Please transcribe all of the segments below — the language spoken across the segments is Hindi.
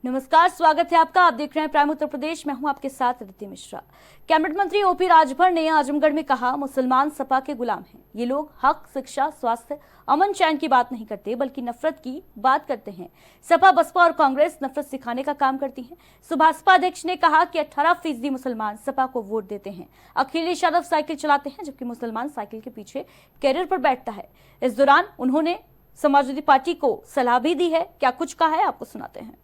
नमस्कार, स्वागत है आपका। आप देख रहे हैं प्राइम उत्तर प्रदेश। मैं हूं आपके साथ रिद्धि मिश्रा। कैबिनेट मंत्री ओपी राजभर ने आजमगढ़ में कहा, मुसलमान सपा के गुलाम हैं। ये लोग हक, शिक्षा, स्वास्थ्य, अमन चैन की बात नहीं करते, बल्कि नफरत की बात करते हैं। सपा, बसपा और कांग्रेस नफरत सिखाने का काम करती हैं। सुभाषपा अध्यक्ष ने कहा कि 18% मुसलमान सपा को वोट देते हैं। अखिलेश यादव साइकिल चलाते हैं, जबकि मुसलमान साइकिल के पीछे कैरियर पर बैठता है। इस दौरान उन्होंने समाजवादी पार्टी को सलाह भी दी है। क्या कुछ कहा है, आपको सुनाते हैं।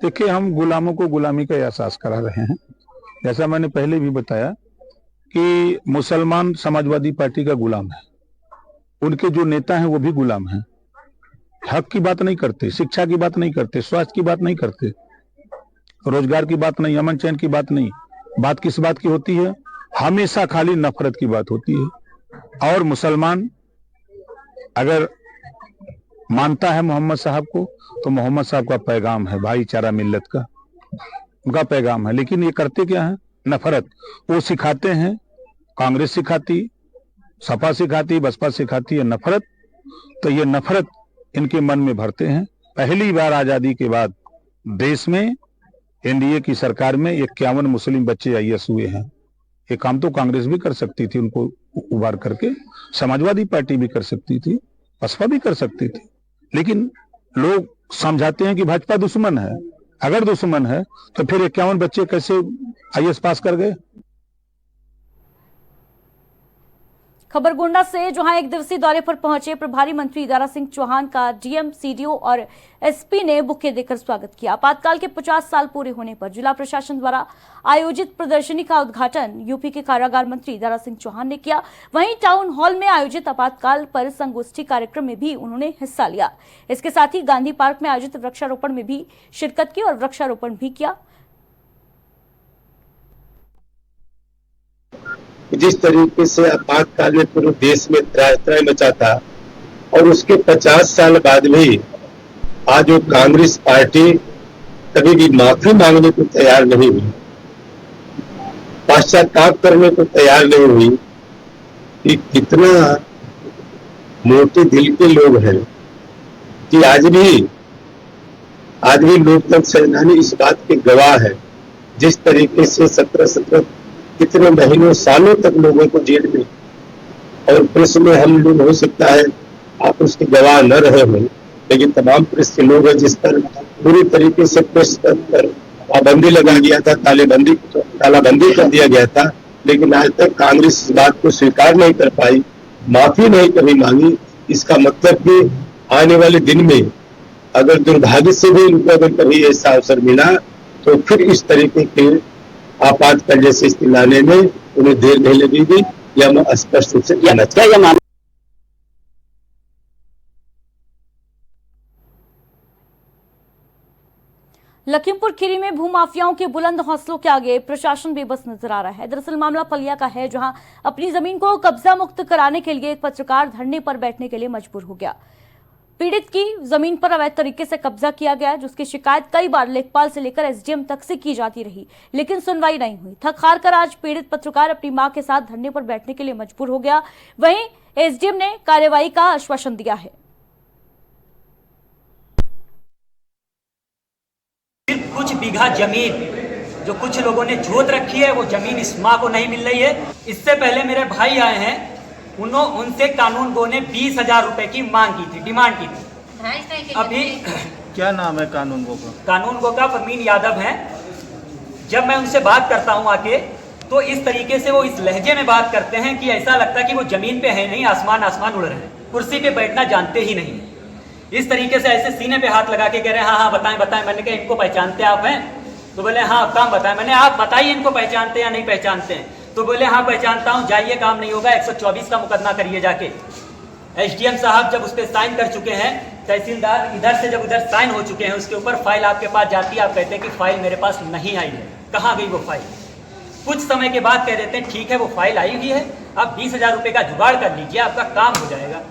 देखिए, हम गुलामों को गुलामी का एहसास करा रहे हैं। जैसा मैंने पहले भी बताया कि मुसलमान समाजवादी पार्टी का गुलाम है। उनके जो नेता हैं वो भी गुलाम हैं। हक की बात नहीं करते, शिक्षा की बात नहीं करते, स्वास्थ्य की बात नहीं करते, रोजगार की बात नहीं, अमन चैन की बात नहीं। बात किस बात की होती है? हमेशा खाली नफरत की बात होती है। और मुसलमान अगर मानता है मोहम्मद साहब को, तो मोहम्मद साहब का पैगाम है भाईचारा मिल्लत का, उनका पैगाम है। लेकिन ये करते क्या है? नफरत। वो सिखाते हैं, कांग्रेस सिखाती, सपा सिखाती, बसपा सिखाती है नफरत। तो ये नफरत इनके मन में भरते हैं। पहली बार आजादी के बाद देश में एनडीए की सरकार में 51 मुस्लिम बच्चे आईएएस हुए हैं। ये काम तो कांग्रेस भी कर सकती थी, उनको उबार करके। समाजवादी पार्टी भी कर सकती थी, बसपा भी कर सकती थी। लेकिन लोग समझाते हैं कि भाजपा दुश्मन है। अगर दुश्मन है तो फिर 51 बच्चे कैसे आईएएस पास कर गए? खबर गोंडा से, जहां एक दिवसीय दौरे पर पहुंचे प्रभारी मंत्री दारा सिंह चौहान का डीएम, सीडीओ और एसपी ने बुके देकर स्वागत किया। आपातकाल के 50 साल पूरे होने पर जिला प्रशासन द्वारा आयोजित प्रदर्शनी का उद्घाटन यूपी के कारागार मंत्री दारा सिंह चौहान ने किया। वहीं टाउन हॉल में आयोजित आपातकाल पर संगोष्ठी कार्यक्रम में भी उन्होंने हिस्सा लिया। इसके साथ ही गांधी पार्क में आयोजित वृक्षारोपण में भी शिरकत की और वृक्षारोपण भी किया। जिस तरीके से आपातकाल में पूरे देश में त्राही मचा था, और उसके 50 साल बाद भी आज वो कांग्रेस पार्टी कभी भी माफी मांगने को तैयार नहीं हुई, पश्चाताप करने को तैयार नहीं हुई कि कितना मोटे दिल के लोग हैं कि आज भी लोकतंत्र सेनानी इस बात के गवाह है। जिस तरीके से 17 कितने महीनों सालों तक लोगों को जेल में, और प्रेस में हम लोग, हो सकता है आप उसके गवाह न रहे हो, लेकिन तमाम प्रेस के लोग हैं जिस पर पूरी तरीके से प्रेस पर पाबंदी लगा गया था, तालाबंदी कर दिया गया था। लेकिन आज तक कांग्रेस इस बात को स्वीकार नहीं कर पाई, माफी नहीं कभी मांगी। इसका मतलब कि आने वाले दिन में अगर दुर्भाग्य से भी उनको अगर कभी ऐसा अवसर मिला, तो फिर इस तरीके के आपातकाल जैसे स्थिति लाने में उन्हें देर नहीं लगेगी। यह मैं स्पष्ट रूप से कहना चाहिए। लखीमपुर खीरी में भूमाफियाओं के बुलंद हौसलों के आगे प्रशासन बेबस नजर आ रहा है। दरअसल मामला पलिया का है, जहां अपनी जमीन को कब्जा मुक्त कराने के लिए एक पत्रकार धरने पर बैठने के लिए मजबूर हो गया। पीड़ित की जमीन पर अवैध तरीके से कब्जा किया गया, जिसकी शिकायत कई बार लेखपाल से लेकर एसडीएम तक से की जाती रही, लेकिन सुनवाई नहीं हुई। थक हार कर आज पीड़ित पत्रकार अपनी मां के साथ धरने पर बैठने के लिए मजबूर हो गया। वहीं एसडीएम ने कार्रवाई का आश्वासन दिया है। कुछ बीघा जमीन जो कुछ लोगों ने जोत रखी है, वो जमीन इस माँ को नहीं मिल रही है। इससे पहले मेरे भाई आए हैं, उनसे कानून गो ने 20,000 रुपए की मांग की थी, डिमांड की थी। अभी क्या नाम है कानून गो का? कानून गो का परमीन यादव है। जब मैं उनसे बात करता हूं आके, तो इस तरीके से वो इस लहजे में बात करते हैं कि ऐसा लगता है कि वो जमीन पे है नहीं, आसमान आसमान उड़ रहे हैं, कुर्सी पे बैठना जानते ही नहीं। इस तरीके से ऐसे सीने पे हाथ लगा के कह रहे हैं, हाँ हाँ बताएं बताएं। मैंने कहा इनको पहचानते आप हैं? तो बोले हाँ, काम बताएं। मैंने आप बताइए इनको पहचानते या नहीं पहचानते हैं? तो बोले हाँ पहचानता हूँ, जाइए काम नहीं होगा, 124 का मुकदमा करिए जाके। एसडीएम साहब जब उस पर साइन कर चुके हैं, तहसीलदार इधर से जब उधर साइन हो चुके हैं, उसके ऊपर फाइल आपके पास जाती है, आप कहते हैं कि फाइल मेरे पास नहीं आई है। कहाँ गई वो फाइल? कुछ समय के बाद कह देते हैं ठीक है वो फाइल आई हुई है, आप 20,000 रुपये का जुगाड़ कर लीजिए, आपका काम हो जाएगा।